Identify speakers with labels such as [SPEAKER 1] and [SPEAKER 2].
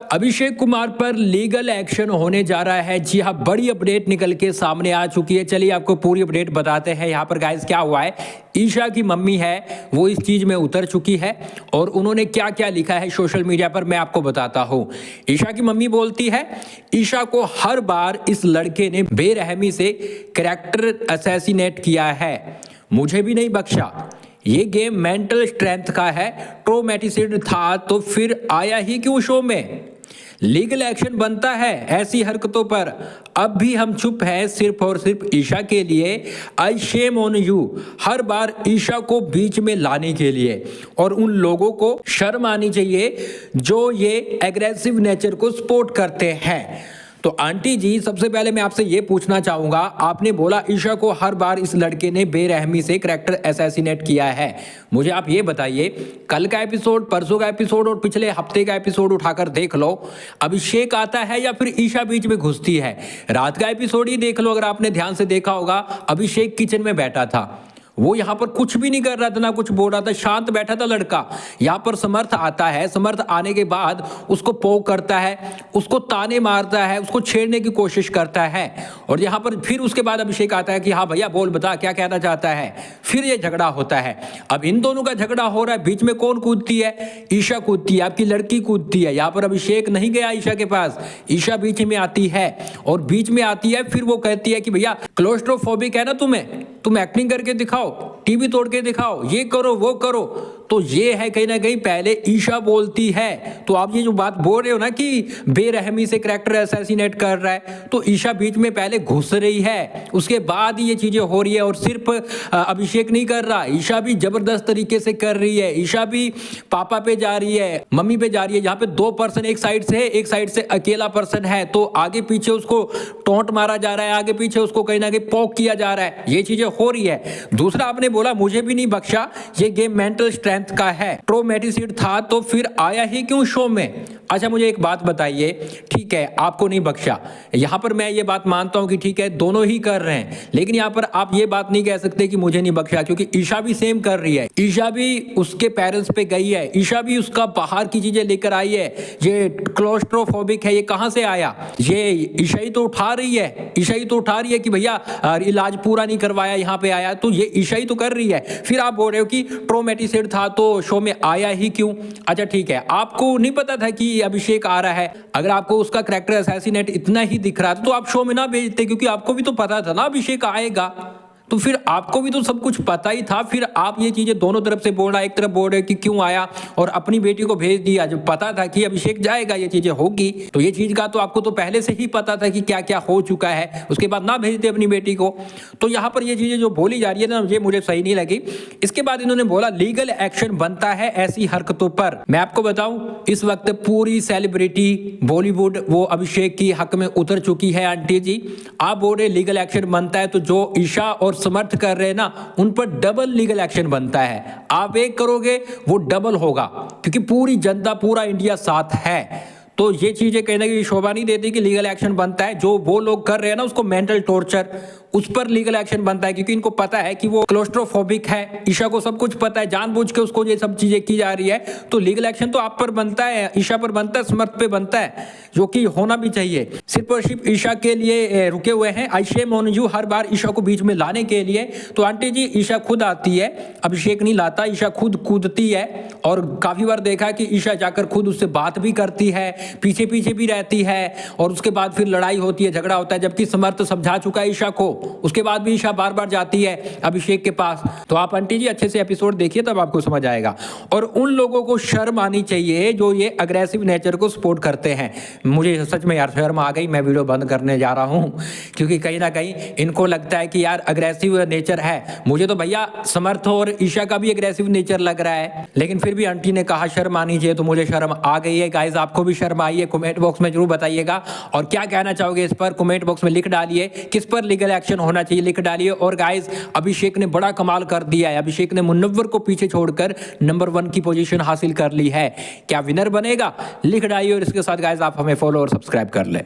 [SPEAKER 1] अभिषेक कुमार पर legal action होने जा रहा है। जी हाँ, बड़ी अपडेट निकल के सामने आ चुकी है। चलिए आपको पूरी अपडेट बताते हैं। यहाँ पर गाइस क्या हुआ है, ईशा की मम्मी है वो इस चीज में उतर चुकी है और उन्होंने क्या क्या लिखा है सोशल मीडिया पर मैं आपको बताता हूँ। ईशा की मम्मी बोलती है, ईशा को हर बार इस लड़के ने बेरहमी से कैरेक्टर असैसिनेट किया है, मुझे भी नहीं बख्शा। ये गेम मेंटल स्ट्रेंथ का है, ट्रोमेटिसिड था तो फिर आया ही क्यों शो में। लीगल एक्शन बनता है ऐसी हरकतों पर। अब भी हम चुप हैं सिर्फ और सिर्फ ईशा के लिए। आई शेम ऑन यू, हर बार ईशा को बीच में लाने के लिए। और उन लोगों को शर्म आनी चाहिए जो ये एग्रेसिव नेचर को सपोर्ट करते हैं। तो आंटी जी, सबसे पहले मैं आपसे ये पूछना चाहूंगा, आपने बोला ईशा को हर बार इस लड़के ने बेरहमी से कैरेक्टर असैसिनेट किया है। मुझे आप ये बताइए, कल का एपिसोड, परसों का एपिसोड और पिछले हफ्ते का एपिसोड उठाकर देख लो, अभिषेक आता है या फिर ईशा बीच में घुसती है। रात का एपिसोड ही देख लो, अगर आपने ध्यान से देखा होगा, अभिषेक किचन में बैठा था, वो यहाँ पर कुछ भी नहीं कर रहा था, ना कुछ बोल रहा था, शांत बैठा था लड़का। यहाँ पर समर्थ आता है, समर्थ आने के बाद उसको पोक करता है, उसको ताने मारता है, उसको छेड़ने की कोशिश करता है। और यहाँ पर फिर उसके बाद अभिषेक आता है कि हाँ भैया बोल, बता क्या कहना चाहता है। फिर ये झगड़ा होता है। अब इन दोनों का झगड़ा हो रहा है, बीच में कौन कूदती है? ईशा कूदती है, आपकी लड़की कूदती है। यहाँ पर अभिषेक नहीं गया ईशा के पास, ईशा बीच में आती है। और बीच में आती है, फिर वो कहती है कि भैया क्लोस्ट्रोफोबिक है ना तुम्हें, तुम एक्टिंग करके दिखाओ, टीवी तोड़ के दिखाओ, ये करो वो करो। तो ये है कहीं ना कहीं पहले ईशा बोलती है। तो आप ये जो बात बोल रहे हो ना कि बेरहमी से कैरेक्टर असैसिनेट कर रहा है, तो ईशा बीच में पहले घुस रही है, उसके बाद ये चीजें हो रही है। और सिर्फ अभिषेक नहीं कर रहा, ईशा भी जबरदस्त तरीके से कर रही है। ईशा भी पापा पे जा रही है, मम्मी पे जा रही है। यहाँ पे दो पर्सन एक साइड से है, एक साइड से अकेला पर्सन है, तो आगे पीछे उसको टोंट मारा जा रहा है, आगे पीछे उसको कहीं ना कहीं पोक किया जा रहा है। ये चीजें हो रही है। दूसरा आपने बोला मुझे भी नहीं बख्शा, ये गेम मेंटल स्ट्रेंथ का है, ट्रोमेटिसिड था तो फिर आया ही क्यों शो में। अच्छा मुझे एक बात बताइए, ठीक है आपको नहीं बख्शा, यहां पर मैं ये बात मानता हूं कि ठीक है दोनों ही कर रहे हैं, लेकिन यहां पर आप ये बात नहीं कह सकते कि मुझे नहीं बख्शा, क्योंकि ईशा भी सेम कर रही है। ईशा भी उसके पेरेंट्स पे गई है, ईशा भी उसका बाहर की चीजें लेकर आई है। ये क्लोस्ट्रोफोबिक है, ये कहां से आया? ये ईशा ही तो उठा रही है, ईशा ही तो उठा रही है कि भैया इलाज पूरा नहीं करवाया, यहाँ पे आया, तो ये ईशा ही तो कर रही है। फिर आप बोल रहे हो कि ट्रोमेटिसिड था तो शो में आया ही क्यों। अच्छा ठीक है, आपको नहीं पता था कि अभिषेक आ रहा है? अगर आपको उसका कैरेक्टर असैसिनेट इतना ही दिख रहा था तो आप शो में ना भेजते, क्योंकि आपको भी तो पता था ना अभिषेक आएगा, तो फिर आपको भी तो सब कुछ पता ही था। फिर आप ये चीजें दोनों तरफ से बोल रहा है, एक तरफ बोल रहे कि क्यों आया और अपनी बेटी को भेज दिया, जब पता था कि अभिषेक जाएगा, ये चीजें होगी, तो ये चीज का तो आपको तो पहले से ही पता था कि क्या क्या हो चुका है, उसके बाद ना भेजते अपनी बेटी को। तो यहाँ पर ये चीजें जो बोली जा रही है ना, ये मुझे सही नहीं लगी। इसके बाद इन्होंने बोला लीगल एक्शन बनता है ऐसी हरकतों पर। मैं आपको बताऊं, इस वक्त पूरी सेलिब्रिटी बॉलीवुड वो अभिषेक की हक में उतर चुकी है। आंटी जी आप बोल रहे लीगल एक्शन बनता है, तो जो ईशा और समर्थ कर रहे हैं ना, उन पर डबल लीगल एक्शन बनता है। आप एक करोगे वो डबल होगा, क्योंकि पूरी जनता पूरा इंडिया साथ है। तो ये चीजें कहीं ना कहीं शोभा नहीं देती कि लीगल एक्शन बनता है। जो वो लोग कर रहे हैं ना उसको मेंटल टॉर्चर, उस पर लीगल एक्शन बनता है, क्योंकि इनको पता है कि वो क्लोस्ट्रोफोबिक है। ईशा को सब कुछ पता है, जानबूझ के उसको ये सब चीजें की जा रही है। तो लीगल एक्शन तो आप पर बनता है, ईशा पर बनता है, समर्थ पे बनता है, जो कि होना भी चाहिए। सिर्फ और सिर्फ ईशा के लिए रुके हुए हैं। आई शेम ऑन यू, हर बार ईशा को बीच में लाने के लिए। तो आंटी जी ईशा खुद आती है, अभिषेक नहीं लाता, ईशा खुद कूदती है। और काफी बार देखा कि ईशा जाकर खुद उससे बात भी करती है, पीछे पीछे भी रहती है, और उसके बाद फिर लड़ाई होती है, झगड़ा होता है। जबकि समर्थ समझा चुका है ईशा को, उसके बाद भी ईशा बार बार जाती है अभिषेक के पास। तो आप आंटी जी अच्छे से एपिसोड देखिए, तब आपको समझ आएगा। और उन लोगों को शर्म आनी चाहिए जो ये अग्रेसिव नेचर को सपोर्ट करते हैं। मुझे सच में यार शर्म आ गई, मैं वीडियो बंद करने जा रहा हूं, क्योंकि कहीं ना कहीं इनको लगता है कि यार अग्रेसिव नेचर है। मुझे तो भैया समर्थ और ईशा का भी अग्रेसिव नेचर लग रहा है, लेकिन फिर भी आंटी ने कहा शर्म आनी चाहिए, तो मुझे शर्म आ गई है। गाइस आपको भी शर्म आई है? कमेंट बॉक्स में जरूर बताइएगा। और क्या कहना चाहोगे इस पर कमेंट बॉक्स में लिख डालिए। किस पर लीगल एक्शन होना चाहिए लिख डालिए। और गाइस अभिषेक ने बड़ा कमाल कर दिया है, अभिषेक ने मुनव्वर को पीछे छोड़कर नंबर 1 की पोजीशन हासिल कर ली है। क्या विनर बनेगा? लिख डालिए। और इसके साथ गाइस आप हमें फॉलो और सब्सक्राइब कर ले।